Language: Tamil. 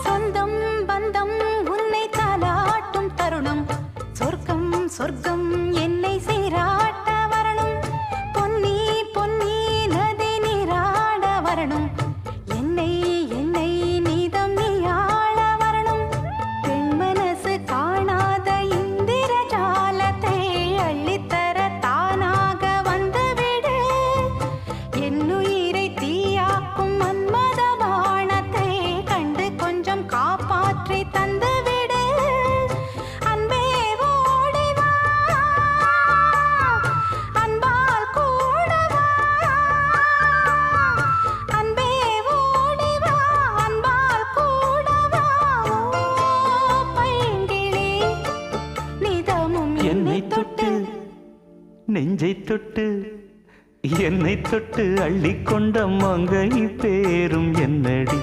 சொந்தம் பந்தம் உன்னை தாலாட்டும் தருணம் சொர்க்கம் சொர்க்கம் என்னை சீராட்ட வரணும் பொன்னி பொன்னி நதி நீராட வரணும் என்னை என்னை நீதம் நீயாள வரணும் பெண் மனசு காணாத இந்திர ஜாலத்தை அள்ளித்தர தானாக வந்துவிடு என்னுயிரை தீயாக்கும் மன்மத பாணத்தை கண்டு கொஞ்சம் காப்பாற்றி தந்துவிடு அன்பே ஓடி வா அன்பால் கூட வா அன்பே ஓடி வா அன்பால் கூட வா ஓ பைங்கிளி நிதமும் என்னை தொட்டு நெஞ்சை தொட்டு என்னை தொட்டு அள்ளிக்கொண்ட மங்கை பேரும் என்னடி